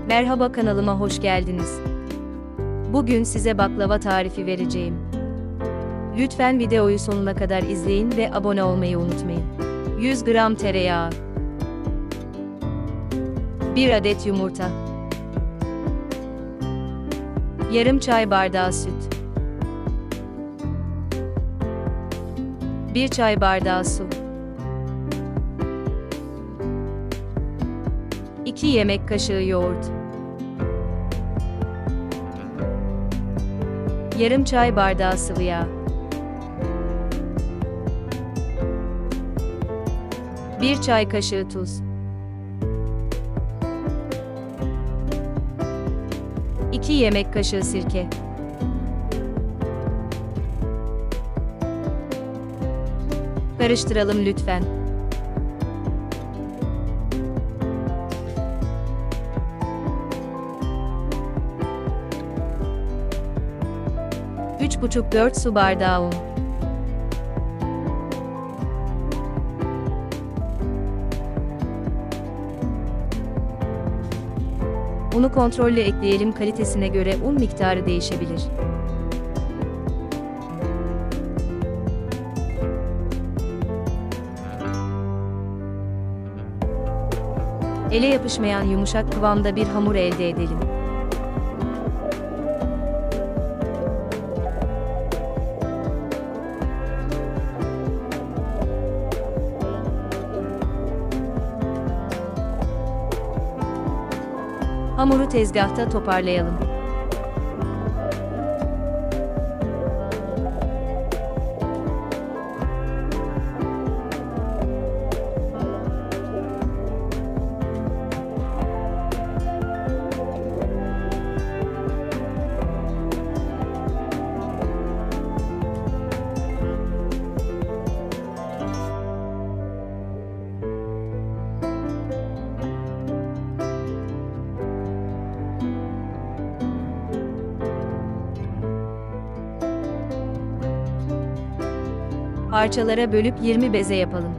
Merhaba, kanalıma hoş geldiniz. Bugün size baklava tarifi vereceğim. Lütfen videoyu sonuna kadar izleyin ve abone olmayı unutmayın. 100 gram tereyağı, 1 adet yumurta, yarım çay bardağı süt, 1 çay bardağı su, 2 yemek kaşığı yoğurt, yarım çay bardağı sıvı yağ, 1 çay kaşığı tuz, 2 yemek kaşığı sirke, karıştıralım lütfen. Üç buçuk 4 su bardağı un. Unu kontrollü ekleyelim, kalitesine göre un miktarı değişebilir. Ele yapışmayan yumuşak kıvamda bir hamur elde edelim. Hamuru tezgahta toparlayalım. Parçalara bölüp 20 beze yapalım.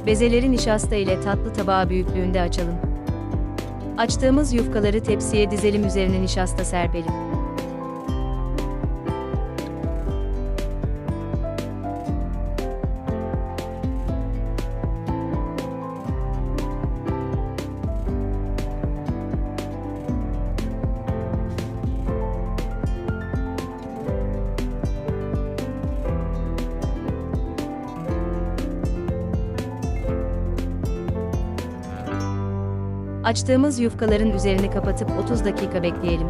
Bezeleri nişasta ile tatlı tabağı büyüklüğünde açalım. Açtığımız yufkaları tepsiye dizelim, üzerine nişasta serpelim. Açtığımız yufkaların üzerini kapatıp 30 dakika bekleyelim.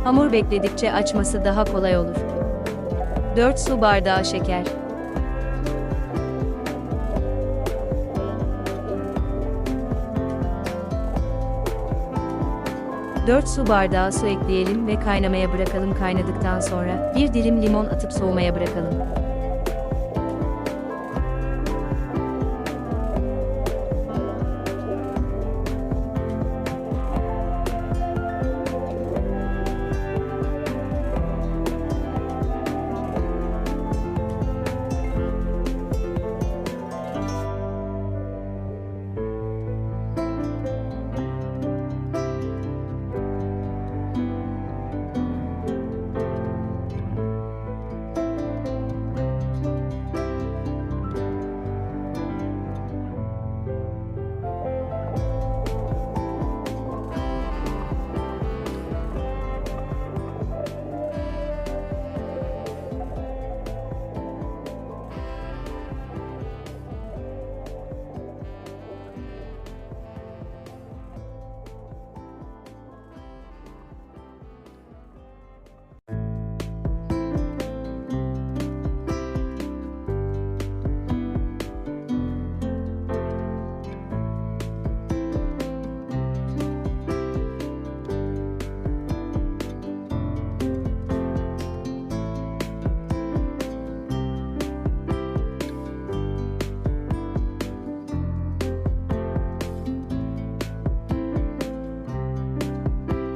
Hamur bekledikçe açması daha kolay olur. 4 su bardağı şeker, 4 su bardağı su ekleyelim ve kaynamaya bırakalım. Kaynadıktan sonra 1 dilim limon atıp soğumaya bırakalım.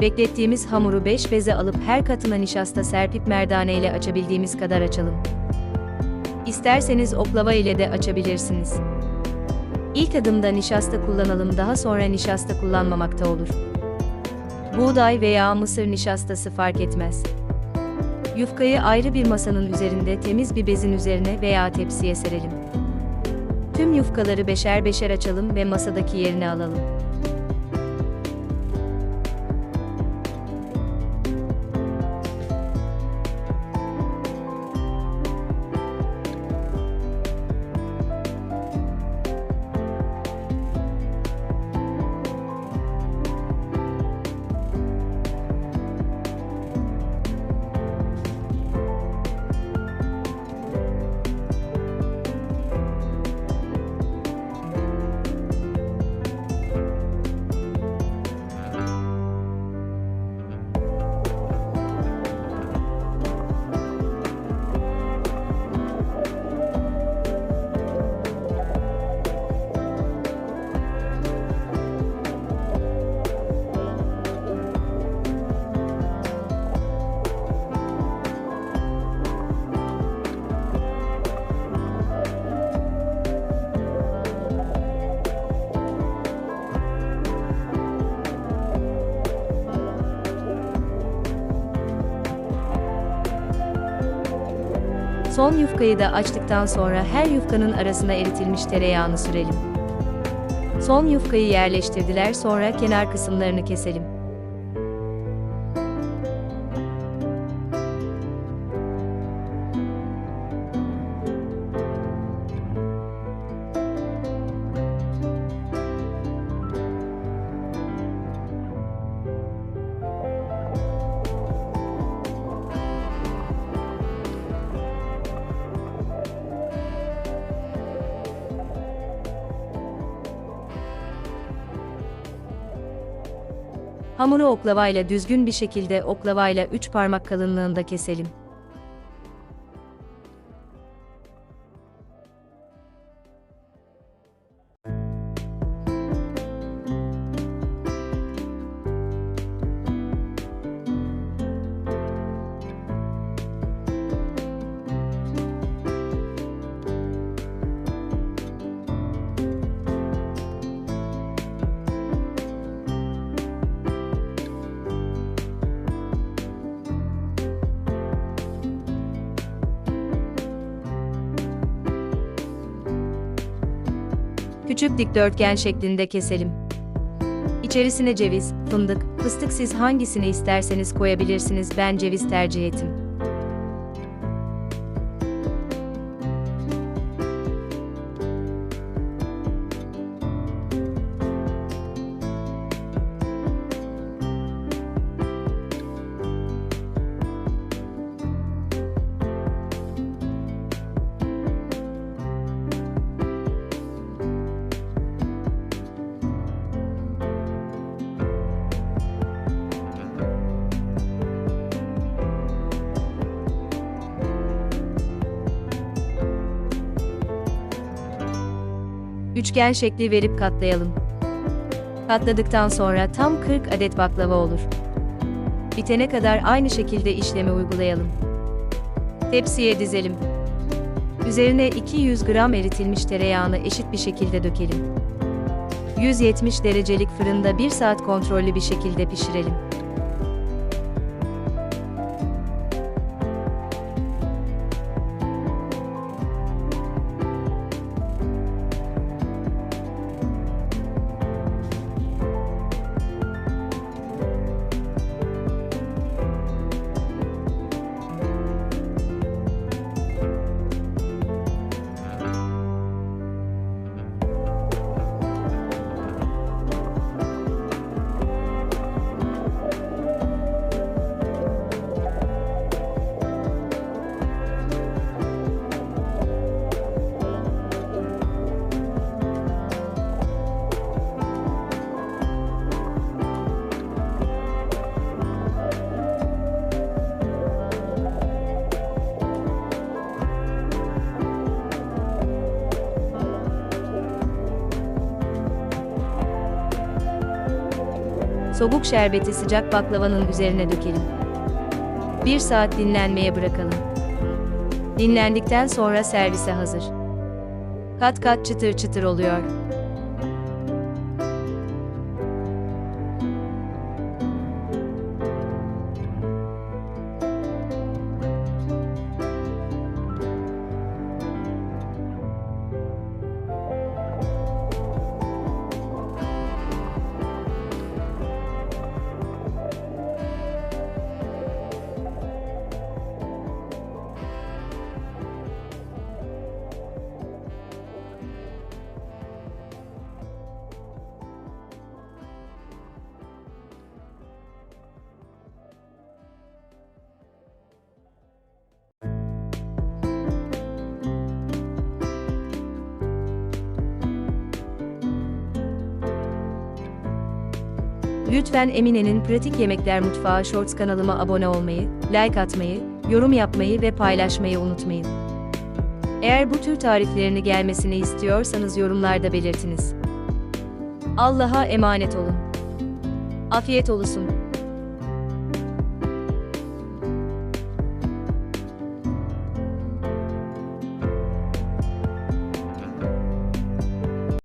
Beklettiğimiz hamuru 5 beze alıp her katına nişasta serpip merdane ile açabildiğimiz kadar açalım. İsterseniz oklava ile de açabilirsiniz. İlk adımda nişasta kullanalım, daha sonra nişasta kullanmamakta olur. Buğday veya mısır nişastası fark etmez. Yufkayı ayrı bir masanın üzerinde temiz bir bezin üzerine veya tepsiye serelim. Tüm yufkaları beşer beşer açalım ve masadaki yerine alalım. Son yufkayı da açtıktan sonra her yufkanın arasına eritilmiş tereyağını sürelim. Son yufkayı yerleştirdiler, sonra kenar kısımlarını keselim. Hamuru oklavayla düzgün bir şekilde oklavayla 3 parmak kalınlığında keselim. Küçük dikdörtgen şeklinde keselim. İçerisine ceviz, fındık, fıstık, siz hangisini isterseniz koyabilirsiniz. Ben ceviz tercih ettim. Üçgen şekli verip katlayalım. Katladıktan sonra tam 40 adet baklava olur. Bitene kadar aynı şekilde işlemi uygulayalım. Tepsiye dizelim. Üzerine 200 gram eritilmiş tereyağını eşit bir şekilde dökelim. 170 derecelik fırında 1 saat kontrollü bir şekilde pişirelim. Soğuk şerbeti sıcak baklavanın üzerine dökelim. 1 saat dinlenmeye bırakalım. Dinlendikten sonra servise hazır. Kat kat çıtır çıtır oluyor. Lütfen Emine'nin Pratik Yemekler Mutfağı Shorts kanalıma abone olmayı, like atmayı, yorum yapmayı ve paylaşmayı unutmayın. Eğer bu tür tariflerini gelmesini istiyorsanız yorumlarda belirtiniz. Allah'a emanet olun. Afiyet olsun.